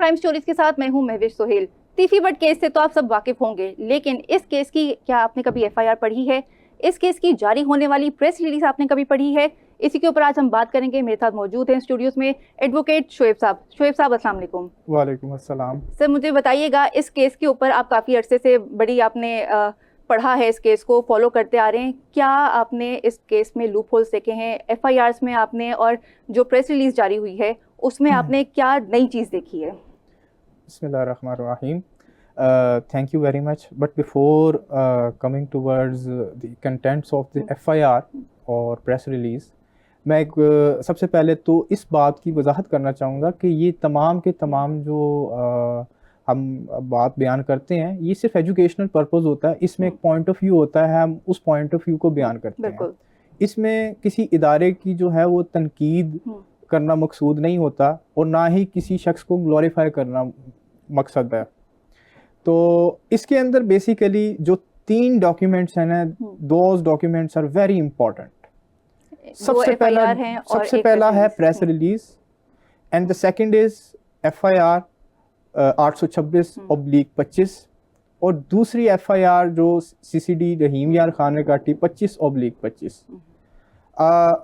Crime stories के साथ मैं हूं महविश सोहेल। तीफी बट केस से तो आप सब वाकिफ होंगे, लेकिन इस केस की क्या आपने कभी एफआईआर पढ़ी है? इस केस की जारी होने वाली प्रेस रिलीज आपने कभी पढ़ी है? इसी के ऊपर आज हम बात करेंगे। मेरे साथ मौजूद हैं स्टूडियोज में एडवोकेट शोएब साहब। शोएब साहब, अस्सलाम वालेकुम। वालेकुम अस्सलाम। सर, मुझे बताइएगा, इस केस के ऊपर आप काफ़ी अरसे से बड़ी आपने पढ़ा है, इस केस को फॉलो करते आ रहे हैं। क्या आपने इस केस में लूप होल्स देखे हैं एफआईआर्स में आपने, और जो प्रेस रिलीज जारी हुई है उसमें आपने क्या नई चीज़ देखी है? बिस्मिल्लाहिर्रहमानिर्रहीम। Thank you very much. But before coming towards the contents of the FIR और press release, मैं एक सबसे पहले तो इस बात की वजाहत करना चाहूँगा कि ये तमाम के तमाम जो हम बात बयान करते हैं, ये सिर्फ एजुकेशनल पर्पस होता है। इसमें एक पॉइंट ऑफ व्यू होता है, हम उस पॉइंट ऑफ व्यू को बयान करते हैं। इसमें किसी इदारे की जो है वो तनकीद करना मकसूद नहीं होता, और ना ही किसी शख्स को ग्लोरीफाई करना मकसद है। तो इसके अंदर बेसिकली जो 3 डॉक्यूमेंट्स हैं ना, those documents are very important. सबसे पहला है press release, and the second is FIR 826/25, और दूसरी FIR जो CCD रहीम यार खान ने काटी 25/25।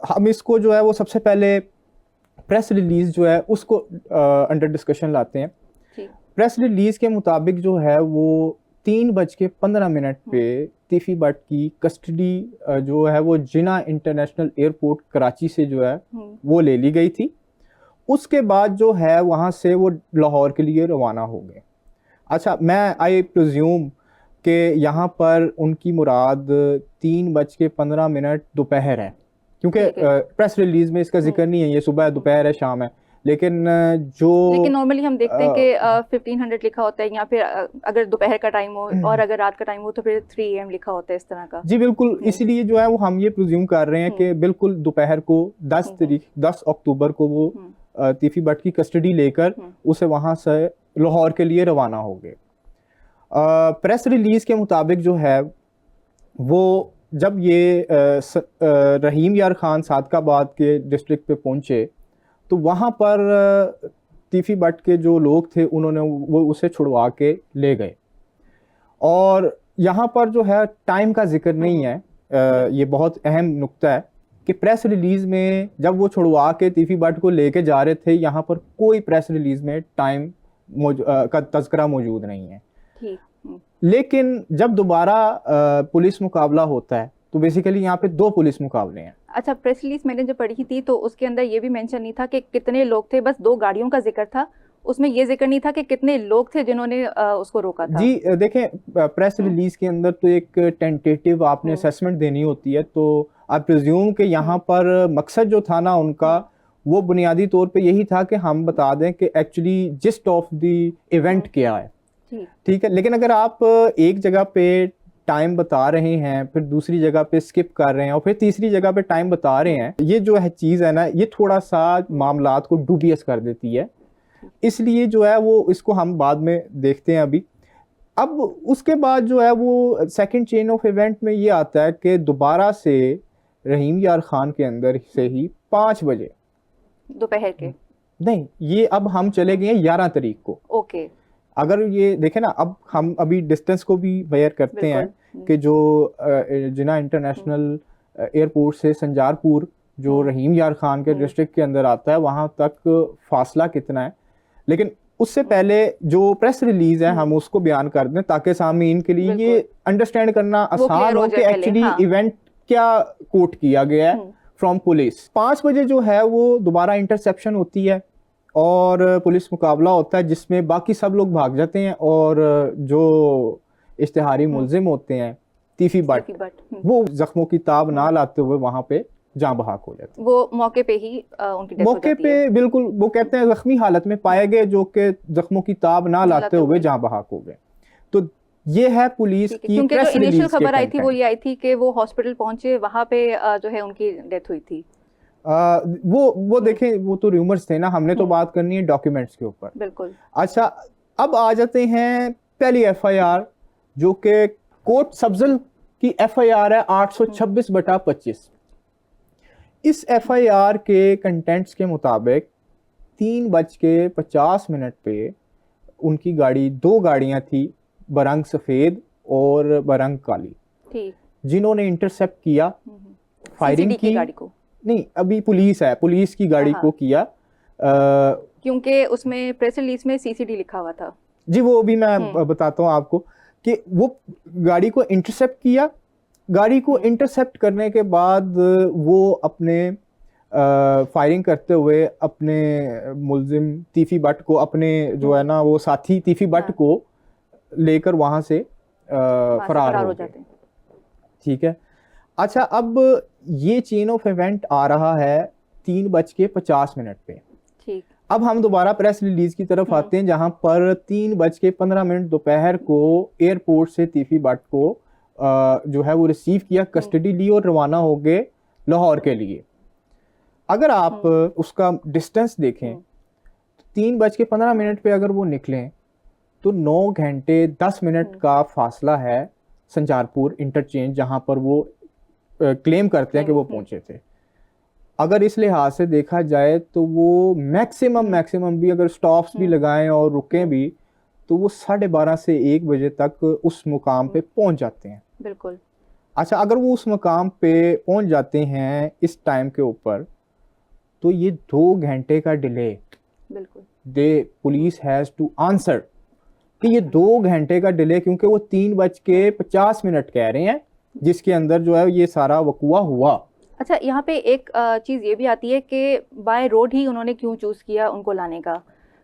हम इसको जो है वो सबसे पहले प्रेस रिलीज जो है उसको अंडर डिस्कशन लाते हैं। प्रेस रिलीज के मुताबिक जो है वो 3:15 पे तीफी बट की कस्टडी जो है वो जिना इंटरनेशनल एयरपोर्ट कराची से जो है वो ले ली गई थी। उसके बाद जो है वहाँ से वो लाहौर के लिए रवाना हो गए। अच्छा, मैं आई प्रिज्यूम कि यहाँ पर उनकी मुराद 3:15 दोपहर है, क्योंकि प्रेस रिलीज में इसका जिक्र नहीं है ये सुबह दोपहर है शाम है। लेकिन नॉर्मली हम देखते हैं कि 1500 लिखा होता है, या फिर अगर दोपहर का टाइम हो और अगर रात का टाइम हो तो फिर 3 AM लिखा होता है, इस तरह का। जी बिल्कुल, इसीलिए जो है वो हम ये प्रिज्यूम कर रहे हैं कि बिल्कुल दोपहर को 10 अक्टूबर को वो तीफी बट की कस्टडी लेकर उसे वहां से लाहौर के लिए रवाना हो गए। प्रेस रिलीज के मुताबिक जो है वो जब ये रहीम यार खान सादकाबाद के डिस्ट्रिक्ट पे पहुंचे तो वहाँ पर तीफी बट के जो लोग थे उन्होंने वो उसे छुड़वा के ले गए। और यहाँ पर जो है टाइम का जिक्र नहीं है। ये बहुत अहम नुक्ता है कि प्रेस रिलीज में जब वो छुड़वा के तीफी बट को लेके जा रहे थे, यहाँ पर कोई प्रेस रिलीज में टाइम का तज़किरा मौजूद नहीं है। लेकिन जब दोबारा पुलिस मुकाबला होता है तो बेसिकली यहाँ पे 2 पुलिस मुकाबले हैं। अच्छा, प्रेस रिलीज मैंने जब पढ़ी थी तो उसके अंदर ये भी मेंशन नहीं था कि कितने लोग थे, बस 2 गाड़ियों का जिक्र था। उसमें ये जिक्र नहीं था कि कितने लोग थे जिन्होंने उसको रोका था। जी देखें, प्रेस रिलीज के अंदर तो एक टेंटेटिव आपने असेसमेंट देनी होती है, तो आप प्रिज्यूम कि यहाँ पर मकसद जो था ना उनका, वो बुनियादी तौर पे यही था कि हम बता दें कि actually gist of the event क्या है। ठीक है, लेकिन अगर आप एक जगह पे टाइम बता रहे हैं, फिर दूसरी जगह पे स्किप कर रहे हैं, और फिर तीसरी जगह पे टाइम बता रहे हैं, ये जो है चीज़ है ना, ये थोड़ा सा मामलात को डूबियस कर देती है। इसलिए जो है वो इसको हम बाद में देखते हैं अभी। अब उसके बाद जो है वो सेकंड चेन ऑफ इवेंट में ये आता है कि दोबारा से रहीम यार खान के अंदर से ही 5 बजे दोपहर के नहीं, ये अब हम चले गए 11 तारीख को। ओके, अगर ये देखें ना, अब हम अभी डिस्टेंस को भी वेयर करते हैं कि जो जिना इंटरनेशनल एयरपोर्ट से संजारपुर जो रहीम यार खान के डिस्ट्रिक्ट के अंदर आता है, वहाँ तक फासला कितना है। लेकिन उससे पहले जो प्रेस रिलीज है हम उसको बयान कर दें ताकि सामीन के लिए ये अंडरस्टैंड करना आसान हो कि एक्चुअली इवेंट क्या कोट किया गया है फ्रॉम पुलिस। 5 बजे जो है वो दोबारा इंटरसेप्शन होती है और पुलिस मुकाबला होता है, जिसमें बाकी सब लोग भाग जाते हैं, और जो इश्तिहारी मुलजिम होते हैं तीफी बट वो जख्मों की ताब ना लाते हुए वहां पे जान बहक हो जाते हैं। वो मौके पे ही उनकी डेथ हो जाती है। मौके पे बिल्कुल, वो कहते हैं जख्मी हालत में पाए गए, जो कि जख्मों की ताब ना लाते हुए जान बहक हो गए। तो ये है पुलिस की प्रेस रिलीज। इनिशियल खबर आई थी वो ये आई थी कि वो हॉस्पिटल पहुंचे, वहां पे जो है उनकी डेथ हुई थी। वो देखें, वो तो रूमर्स थे ना, हमने तो बात करनी है डॉक्यूमेंट्स के ऊपर। बिल्कुल। अच्छा, अब आ जाते हैं पहली FIR जो कि कोट सब्जल की FIR है 826/25। इस FIR के कंटेंट्स के मुताबिक 3:50 पे उनकी गाड़ी, 2 गाड़ियां थी बरंग सफेद और बरंग काली, ठीक, जिन्होंने इंटरसेप्ट किया, फायरिंग CCD की गाड़ी को, नहीं, अभी पुलिस है, पुलिस की गाड़ी हाँ, को किया। क्योंकि उसमें प्रेस रिलीज में CCD लिखा हुआ था। जी वो भी मैं बताता हूँ आपको कि वो गाड़ी को इंटरसेप्ट किया। गाड़ी को इंटरसेप्ट करने के बाद वो अपने फायरिंग करते हुए अपने मुलजिम तीफी भट्ट को, अपने जो है ना वो साथी तीफी भट्ट हाँ, को लेकर वहां से वहाँ से फरार हो जाते गए। हैं। ठीक है। अच्छा, अब ये चेन ऑफ इवेंट आ रहा है 3:50 पे। ठीक, अब हम दोबारा प्रेस रिलीज की तरफ आते हैं, जहां पर 3:15 दोपहर को एयरपोर्ट से तीफी भट्ट को जो है वो रिसीव किया, कस्टडी ली और रवाना हो गए लाहौर के लिए। अगर आप उसका डिस्टेंस देखें, 3:15 पे अगर वो निकलें तो 9 घंटे 10 मिनट का फासला है संचारपुर इंटरचेंज, जहां पर वो क्लेम करते हैं कि वो पहुंचे थे। अगर इस लिहाज से देखा जाए तो वो मैक्सिमम भी अगर स्टॉप्स भी लगाएं और रुकें भी तो वो 12:30 से 1 बजे तक उस मुकाम पे पहुंच जाते हैं। बिल्कुल। अच्छा, अगर वो उस मुकाम पे पहुंच जाते हैं इस टाइम के ऊपर, तो ये 2 घंटे का डिले, बिल्कुल, दे पुलिस हैज टू आंसर कि ये 2 घंटे का डिले, क्योंकि वो 3:50 कह रहे हैं जिसके अंदर जो है ये सारा वकुआ हुआ। अच्छा, यहाँ पे एक चीज़ ये भी आती है कि बाय रोड ही उन्होंने क्यों चूज़ किया उनको लाने का,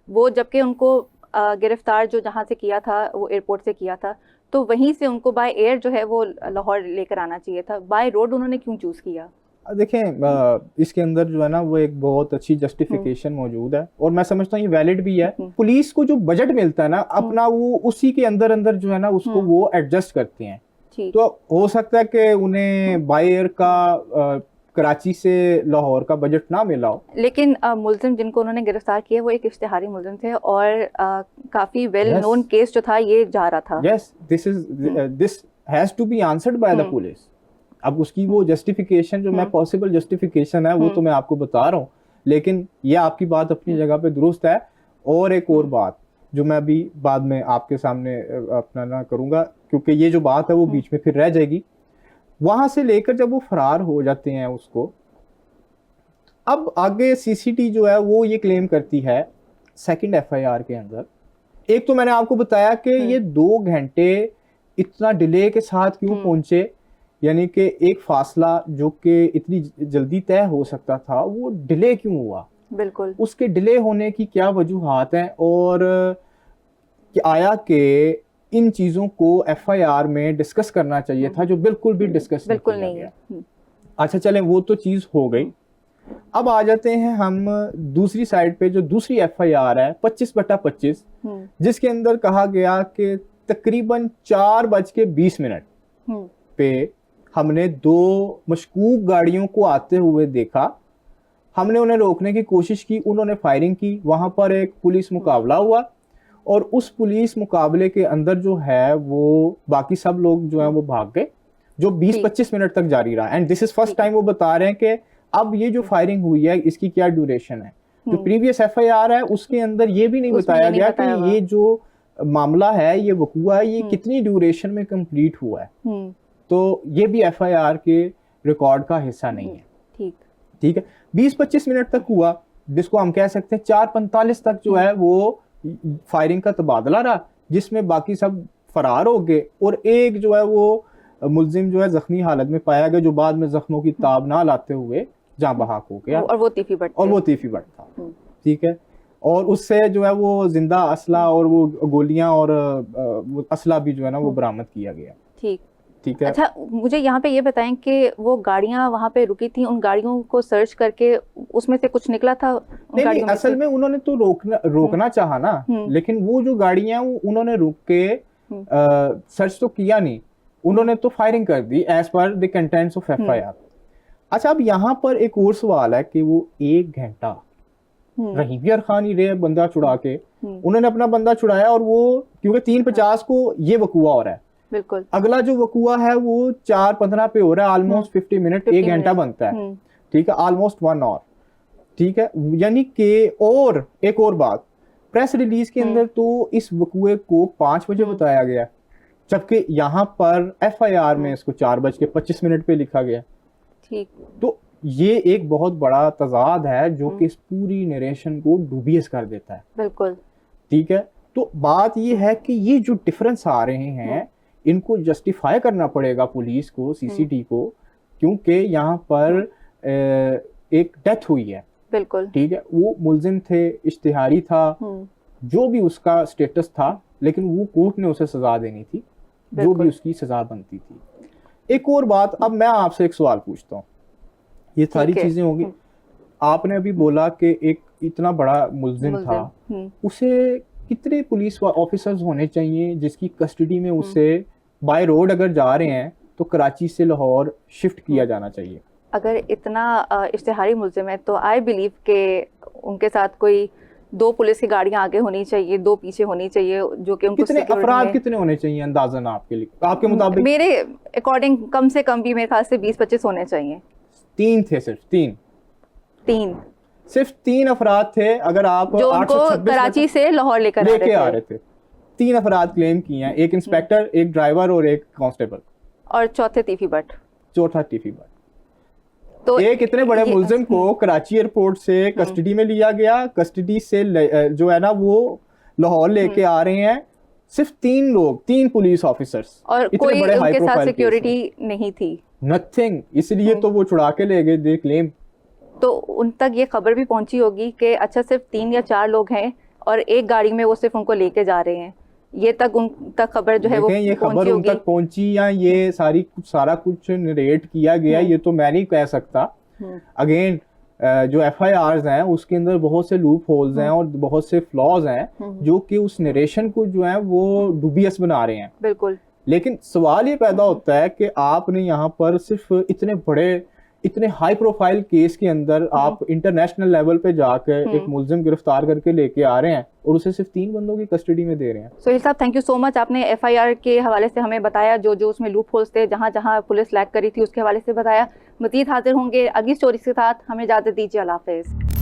वो जबकि उनको गिरफ्तार जो जहाँ से किया था वो एयरपोर्ट से किया था, तो वहीं से उनको बाय एयर जो है वो लाहौर लेकर आना चाहिए था। बाय रोड उन्होंने क्यों चूज़ किया? देखें, इसके अंदर जो है ना वो एक बहुत अच्छी जस्टिफिकेशन मौजूद है और मैं समझता हूँ ये वैलिड भी है। पुलिस को जो बजट मिलता है ना अपना, वो उसी के अंदर अंदर जो है ना उसको वो एडजस्ट करते हैं। तो हो सकता है कि उन्हें बाय एयर का कराची से लाहौर का बजट ना मिला हो, लेकिन मुलजिम जिनको उन्होंने गिरफ्तार किया वो एक इश्तिहारी मुलजिम थे और काफी वेल नोन केस जो था ये जा रहा था। Yes, this has to be answered by the police. अब उसकी वो जस्टिफिकेशन जो मैं पॉसिबल जस्टिफिकेशन है वो तो मैं आपको बता रहा हूँ, लेकिन ये आपकी बात अपनी जगह पे दुरुस्त है। और एक और बात जो मैं अभी बाद में आपके सामने अपना ना करूंगा, क्योंकि ये जो बात है वो बीच में फिर रह जाएगी। वहां से लेकर जब वो फरार हो जाते हैं उसको, अब आगे सीसीटी जो है वो ये क्लेम करती है सेकंड एफआईआर के अंदर। एक तो मैंने आपको बताया कि ये 2 घंटे इतना डिले के साथ क्यों पहुंचे, यानी कि एक फासला जो कि इतनी जल्दी तय हो सकता था वो डिले क्यों हुआ, बिल्कुल उसके डिले होने की क्या वजूहात हैं, और आया कि इन चीजों को एफआईआर में डिस्कस करना चाहिए था, जो बिल्कुल भी डिस्कस नहीं है। अच्छा चलें, वो तो चीज हो गई। अब आ जाते हैं हम दूसरी साइड पे, जो दूसरी एफआईआर है 25/25, जिसके अंदर कहा गया कि तकरीबन 4:20 पे हमने 2 मशकूक गाड़ियों को आते हुए देखा। हमने उन्हें रोकने की कोशिश की, उन्होंने फायरिंग की, वहां पर एक पुलिस मुकाबला हुआ और उस पुलिस मुकाबले के अंदर जो है वो बाकी सब लोग जो है वो भाग गए, जो 20-25 मिनट तक जारी रहा। And this is first time वो बता रहे हैं कि अब ये जो फायरिंग हुई है इसकी क्या ड्यूरेशन है। जो प्रीवियस एफआईआर है उसके अंदर ये भी नहीं बताया गया कि ये जो मामला है, ये वकूआ है, ये कितनी ड्यूरेशन में कंप्लीट हुआ है। तो ये भी एफआईआर के रिकॉर्ड का हिस्सा नहीं है। ठीक है, 20-25 मिनट तक हुआ, जिसको हम कह सकते हैं 4:45 तक जो है वो फायरिंग का तबादला रहा, जिसमें बाकी सब फरार हो गए और एक जो है वो मुलजिम जो है जख्मी हालत में पाया गया, जो बाद में जख्मों की ताब ना लाते हुए जाँ बहक हो गया, और वो तीफी भट्ट था। ठीक है, और उससे जो है वो जिंदा असला और वो गोलियां और वो असला भी जो है ना वो बरामद किया गया। ठीक है। अच्छा, मुझे यहाँ पे ये बताएं कि वो गाड़ियाँ वहाँ पे रुकी थी, उन गाड़ियों को सर्च करके उसमें से कुछ निकला था? नहीं, असल में उन्होंने तो रोकना चाहा ना, लेकिन वो जो गाड़ियाँ उन्होंने रुक के सर्च तो किया नहीं, उन्होंने तो फायरिंग कर दी as per the contents of FIR. अच्छा, अब यहाँ पर एक और सवाल है कि वो 1 घंटा रहीबियर खान ही रहे बंदा छुड़ा के, उन्होंने अपना बंदा छुड़ाया और वो क्योंकि 3:50 को ये वकूआ हो रहा है, बिल्कुल अगला जो वकूआ है वो 4:15 पे हो रहा है, ऑलमोस्ट 50 मिनट, 1 घंटा बनता है। ठीक है, ऑलमोस्ट 1 आवर। ठीक है, यानी कि और एक और बात, प्रेस रिलीज के अंदर तो इस वकूए को 5 बजे बताया गया, जबकि यहाँ पर एफआईआर में इसको 4:25 पे लिखा गया। ठीक। तो ये एक बहुत बड़ा तजाद है जो कि इस पूरी नरेशन को डूबियस कर देता है। बिल्कुल। ठीक है, तो बात ये है कि ये जो डिफरेंस आ रहे हैं इनको जस्टिफाई करना पड़ेगा पुलिस को, सीसीटी को, क्योंकि यहाँ पर एक डेथ हुई है। बिल्कुल। ठीक है, वो मुलजिम थे, इश्तिहारी था, जो भी उसका स्टेटस था, लेकिन वो कोर्ट ने उसे सजा देनी थी, जो भी उसकी सजा बनती थी। एक और बात, अब मैं आपसे एक सवाल पूछता हूँ, ये सारी चीजें होंगी, आपने अभी बोला कि एक इतना बड़ा मुलजिम था, उसे कितने पुलिस ऑफिसर्स होने चाहिए जिसकी कस्टडी में उसे बाय रोड अगर जा रहे हैं तो कराची से लाहौर शिफ्ट किया जाना चाहिए? अगर इतना इश्तिहारी मुलजिम है तो आई बिलीव के उनके साथ कोई 2 पुलिस की गाड़ियां आगे होनी चाहिए, 2 पीछे होनी चाहिए, जो कि उनको कितने अफराद कितने होने चाहिए अंदाजन आपके लिए, आपके मुताबिक? मेरे अकॉर्डिंग कम से कम भी मेरे ख्याल से 20-25 होने चाहिए। 3 थे, सिर्फ 3 अफराद थे। अगर आप जो उनको कराची से लाहौर लेके आ रहे थे 3 अफराद क्लेम किए हैं, एक इंस्पेक्टर, एक ड्राइवर और एक कांस्टेबल, और चौथा टीफी भट्ट। तो एक इतने बड़े मुलजिम को कराची एयरपोर्ट से कस्टडी में लिया गया, कस्टडी से जो है ना वो लाहौर लेके आ रहे हैं सिर्फ 3 लोग, 3 पुलिस ऑफिसर्स, और कोई उनके साथ सिक्योरिटी नहीं थी, नथिंग, इसलिए तो वो छुड़ा के ले गए दे क्लेम। तो उन तक ये खबर भी पहुंची होगी कि अच्छा सिर्फ 3 या 4 लोग हैं और एक गाड़ी में वो सिर्फ उनको लेके जा रहे हैं, ये तक उन तक खबर जो है वो ये खबर उन तक पहुंची या ये सारा कुछ नरेट किया गया, ये तो मैं नहीं कह सकता। अगेन जो एफआईआर्स हैं उसके अंदर बहुत से लूप होल्स हैं और बहुत से फ्लॉज हैं जो कि उस नरेशन को जो है वो डूबियस बना रहे हैं। बिल्कुल। लेकिन सवाल ये पैदा होता है कि आपने यहाँ पर सिर्फ इतने हाई प्रोफाइल केस के अंदर आप इंटरनेशनल लेवल पे जाकर एक मुलजिम गिरफ्तार करके लेके आ रहे हैं और उसे सिर्फ 3 बंदों की कस्टडी में दे रहे हैं। सोहेल साहब, थैंक यू सो मच, आपने एफआईआर के हवाले से हमें बताया, जो उसमें लूप होल्स थे, जहां पुलिस लैग करी थी, उसके हवाले से बताया। मजीद हाजिर होंगे अगली स्टोरी के साथ, हमें इजाजत दीजिए, अल्लाह हाफिज़।